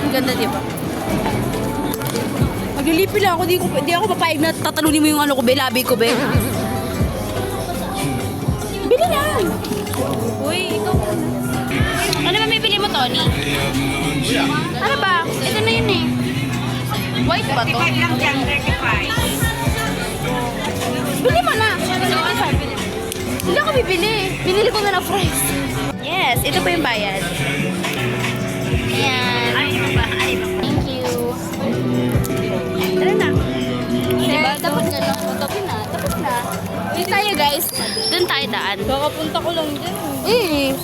Ganda, di ba? Maglilipi lang ako, di ako papayag na tatalunin mo yung ano ko, be, labi ko, be. Bili lang! Uy, ikaw. Ano ba may bili mo, Tony? Ano ba? Ito na yun eh. White ba to? Bili mo na! Hindi ako bibili. Binili ko na ng fries. Yes, ito po yung bayad. Ayan. Thank you. Tara na. Diba? Tapos na lang. Tapos na. Tapos na. Dito tayo, guys. Doon tayo daan. Kakapunta ko lang dyan. Eh.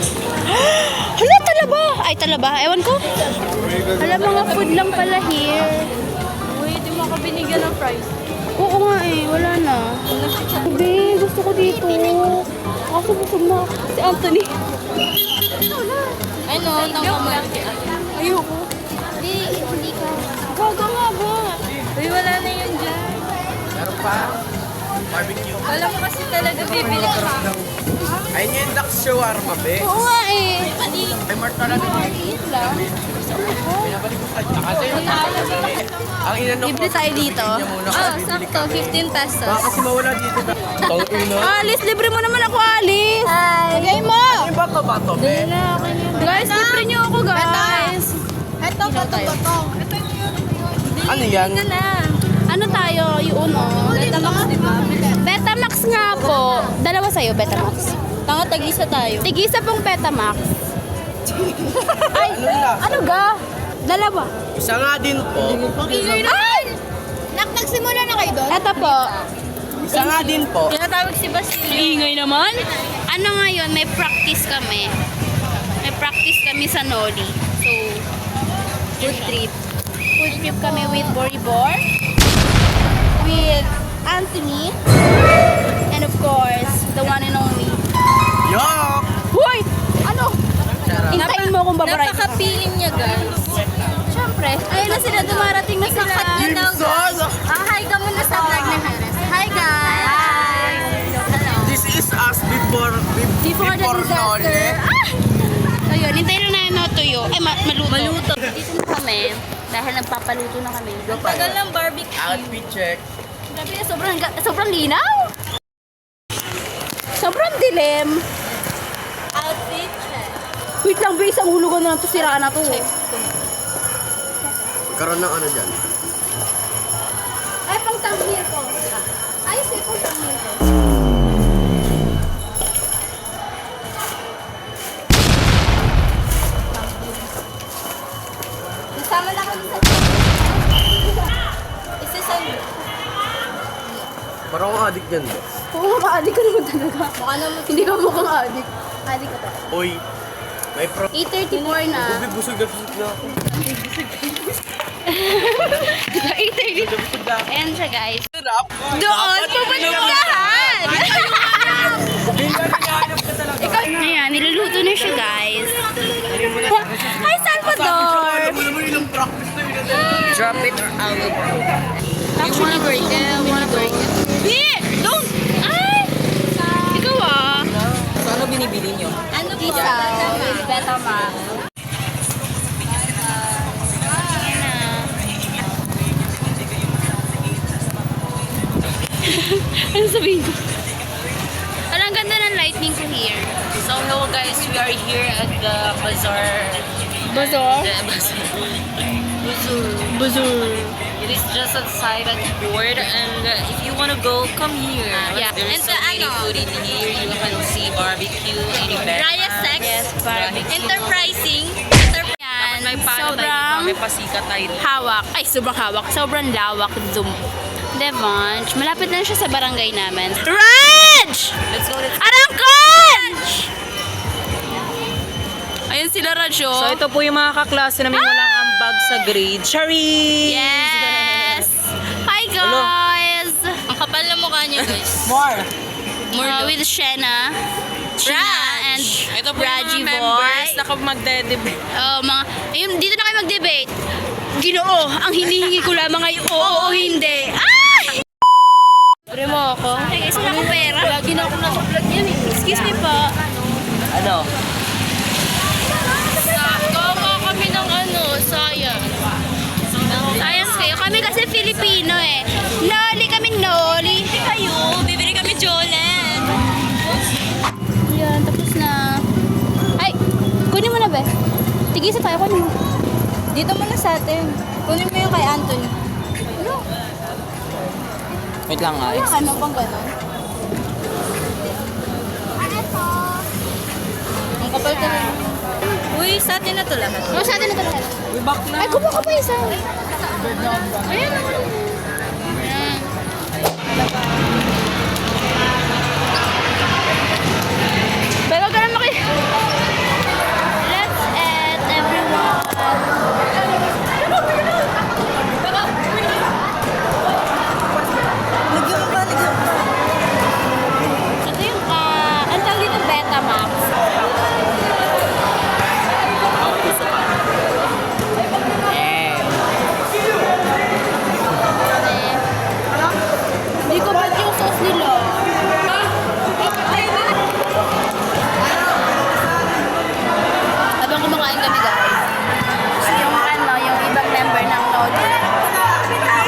Hala, talaba. Ay, talaba. Ewan ko. Hala, mga food lang pala here. Uy, di mo ako binigyan ng fries. Oo nga eh. Wala na. Sabi, gusto ko dito. Kaso busog na ako. Si Anthony. Ano, tama mo. Ayoko. Hindi ka. Gaga nga ba? Uy, wala na yun dyan. Meron pa? Barbecue. Wala mo kasi talaga bibili ka. Ayun yung duck shawarma, be. Oo nga eh. Ay, Mark talaga. Maliit lang. Pinabalik ko sa kasi. Ang inano ko. Libre tayo dito. Oh, sakto, 15 pesos. Baka kasi mawala dito. Tangina. Alice, libre mo naman ako, Alice. Hi. Lagay mo. Yung bato, be. Guys, libre niyo ako, guys. Ito, bato. Ano yan? Ano tayo? Yung uno. Betamax, di ba? Betamax nga po. Dalawa sa'yo, Betamax. Tanga, tag-isa tayo. Tigisa pong Betamax. Ay, Ano nila? ano ga? Dalawa. Isa nga din po. Ay! Nagsimula na kayo doon? Eto po. Isa nga din po. Tinatawag si Basilio. Ingay naman. Ano ngayon, may practice kami. May practice kami sa Noli. So, food trip. Food trip kami with Boribor, with Anthony, and of course, the one and only. Yok! Hoy! Ano? Hintayin mo akong babaray. Napaka-feeling niya, guys. Siyempre. Ayun na sila, dumarating na sila. Hi ka muna sa vlog ni Heres. Hi, guys! This is us before Before the disaster. Noli. Ayun, hintayin na namin matuyo. Ay, maluto. Dito na kami. Dahil nagpapaluto na kami. Tagal ng barbecue. Outfit check. Grabe, sobrang linaw. Sobrang dilim. Outfit check. Wait lang, be, isang hulugan na lang to, siraan na to. Karoon ng ano dyan. Ay, pang thumbnail ko. Ayos eh, pang thumbnail ko. Kasama na kami sa isa-send. Parang akong addict yan, be. Oo, ka-addict ka naman talaga. Mukha naman. Hindi ka mukhang addict. Addict ka talaga. Uy, may 8:34 na. Ubi, busog na ako. 8:30. Busog na ako. Ayan siya, guys. Sarap. Doon, pupuntahan! Ikaw, ayan, niluluto na siya, guys. Hi, Salvador! Alam mo naman yung practice na yun. Drop it or I will break. Actually, break it. I wanna break it. Don't! Ay! Ikaw ah. So, ano binibili nyo? Ano po? Isaw with Betamax. Ayan na. Ano sabihin ko? Ang ganda ng lightning ko here. So hello guys, we are here at the bazaar. Bazaar? The bazaar. Bazaar. It is just outside at the board, and if you want to go, come here. Yeah. There's And so many food in here. You can see barbecue, any Raya Sex. Yes, barbecue. Enterprising. Yan. May para tayo, Sobrang may pasika tayo. hawak. Ay, sobrang hawak. Sobrang lawak. Zoom. Devonch. Malapit na siya sa barangay namin. Raj! Let's go, let's go. Arangkon! show. So ito po yung mga kaklase namin walang ambag sa grade. Charis! Yes! Hi guys! Ang kapal na mukha niyo, guys. More. With Shena. And Ito po Raji yung mga members Boy. na magde-debate. Ayun, dito na kayo mag-debate. Ginoo, ang hinihingi ko lamang ay oo o hindi. Ay! Pwede mo ako. Ay, guys, wala akong pera. Lagi na ako nasa vlog yan eh. Excuse me po. Ano? Gawa kami ng science. Science kayo. Kami kasi Filipino eh. Noli kami, noli. Kayo, bibili kami Jolen. Yan, tapos na. Ay, kunin mo na be. Tigisa tayo, kunin mo. Dito muna sa atin. Kunin mo yung kay Anthony. Wait lang nga. Ano bang gano'n? Ang kapal talaga. Uy, sa atin na to lahat. Oo, sa atin na talaga. Uy, back na. Ay, kumuha ka pa isa. Ayan. Ayan. Pero wag ka na Let's eat, everyone. Ito yung, ang tawag dito, Betamax. Hindi ko ba't yung sauce nila? Habang kumakain kami guys, yung yung ibang member ng Lodi,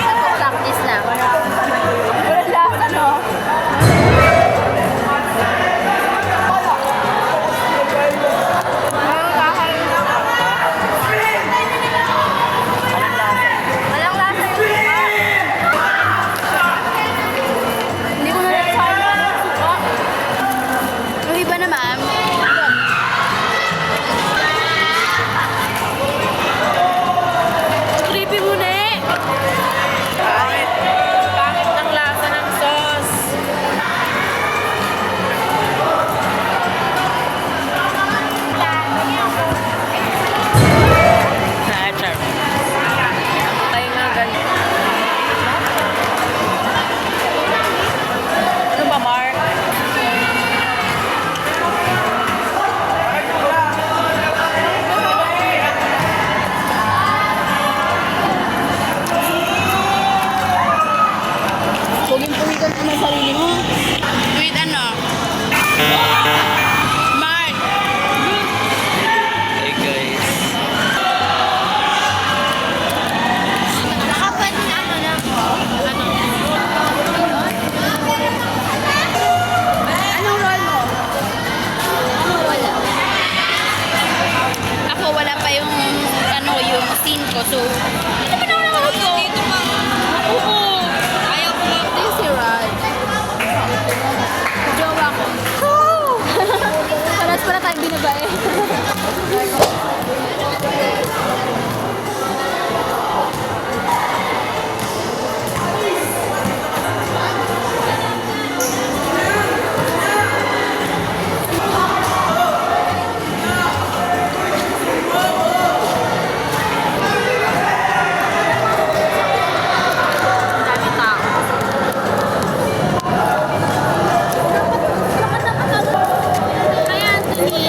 nagpo-practice na. Wala lang, ano? Walang lasa yung hindi ko na nasabi ng suka. Yung iba naman, creepy mo na eh. Pangit ng lasa ng sauce. Tayo nga ganito. Ano ba, Mark? Puging-pugi ka naman sarili mo. With ano? Mark! Hey guys. Nakapan na ano na ako. Ano? Anong role mo? Wala. Ako wala pa yung yung scene ko. So, hindi pa naman ako to. Dito pa. Oo. Ayaw ko lang. Ito yung si Rod. Jowa ko. Parats pala tayong binabae. Hi, Anthony.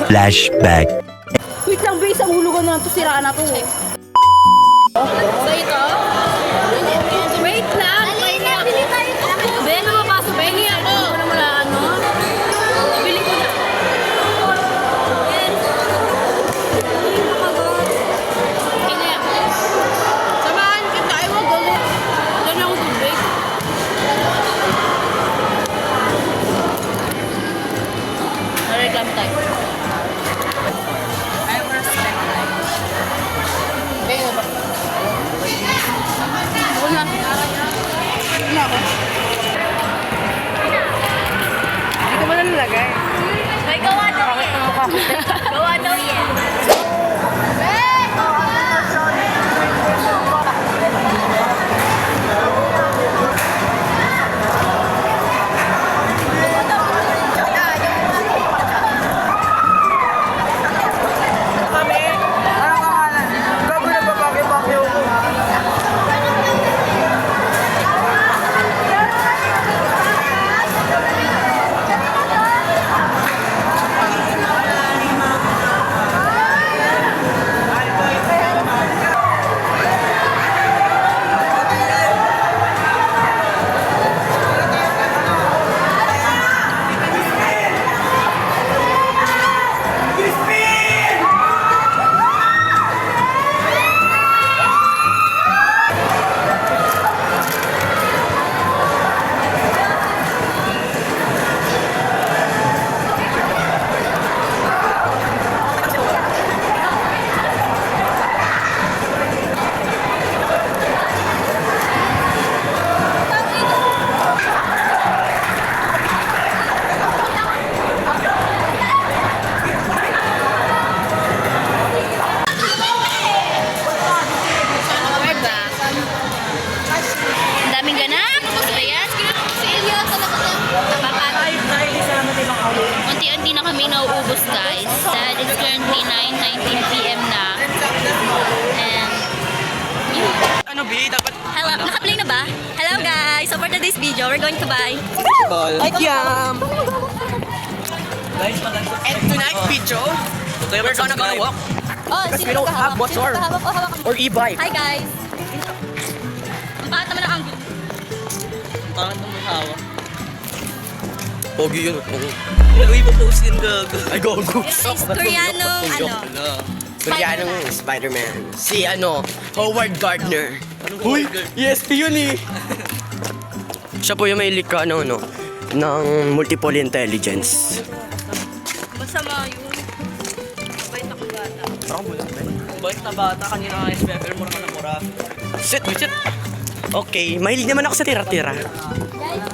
Flashback. Wait lang, base. Ang hulugan na to. Siraan na to. So, ito. Wait lang. Ben, mapasok. Bengi ako. Ano wala, ano? Bili ko na. Okay na yan. Samahan kita. Ay, wag. Doon ako tubig. Reklamo tayo. Bengi ba? Ako na. Ano ako? Hindi ko ba nalalagay? May gawa daw yan. Gawa daw yan. Ang daming ganap. So, ayan. Unti-unti na kami nauubos, guys. Dahil it's currently 9:19 PM na. And, yun. Ano, B? Dapat... Hello, naka-play na ba? Hello guys, so for today's video, we're going to buy Yum! And tonight's video, we're gonna go walk. Oh, Because we don't have motor or e-bike. Hi guys! Ang pangat naman ang angle. Parang itong hawak. Pogi yun. Pero ipopost din gago. Ay, go. Koreano, Koreanong Spider-Man. Si Howard Gardner. Uy, ESP yun eh. Siya po yung may ka ng multiple intelligence. Masama yun. Mabait akong bata. Parang bulan ba? Bait na bata, kanina nga SPFL, mura ka na mura. Sit. Okay, mahilig naman ako sa tira-tira. Guys,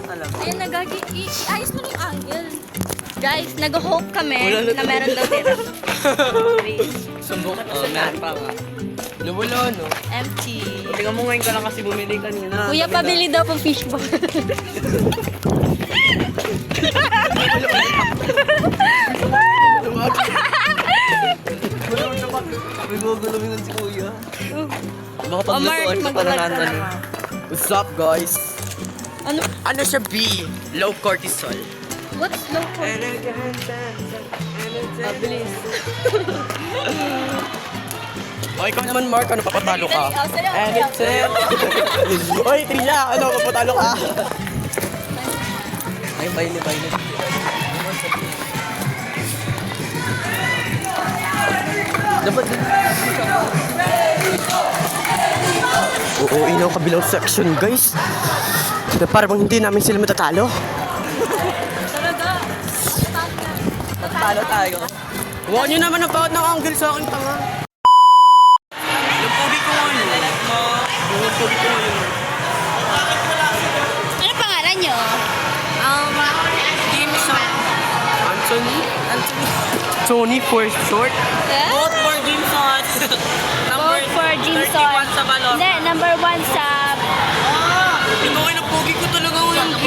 ayun ayos mo na yung angle. Guys, nag-hope kami na meron daw tira. Sumbong ka Oh, meron pa nga. Nawala, no? Empty. Tingnan mo ngayon ka lang kasi bumili kanina. Kuya, pabili daw pang fishball. Nagugulungin si kuya. Baka Oh, Mark, paglutuan ka pa magbalag na ka natin. naman. What's up, guys? Ano? Ano siya, B? Low cortisol. What's low for? Mabilis. O, ikaw naman, Mark. Ano, papatalo ka? Oh, sayo. Oy, Trisha, ano, papatalo ka? Ay, baile. Dapat din. Oo, inaw kabilang section, guys. Na parang hindi namin sila matatalo. Talo tayo. Huwag nyo naman nagpawat ng angle sa akin, tanga. Yung pogi ko ngayon. Yung pogi ko ngayon. Ano pangalan nyo? Anthony? Tony for short. Vote for Jimson. Vote for Jimson. 31 sa balon. Hindi, number 1 sa... Hindi mo kayo ng pogi ko talaga ngayon, B.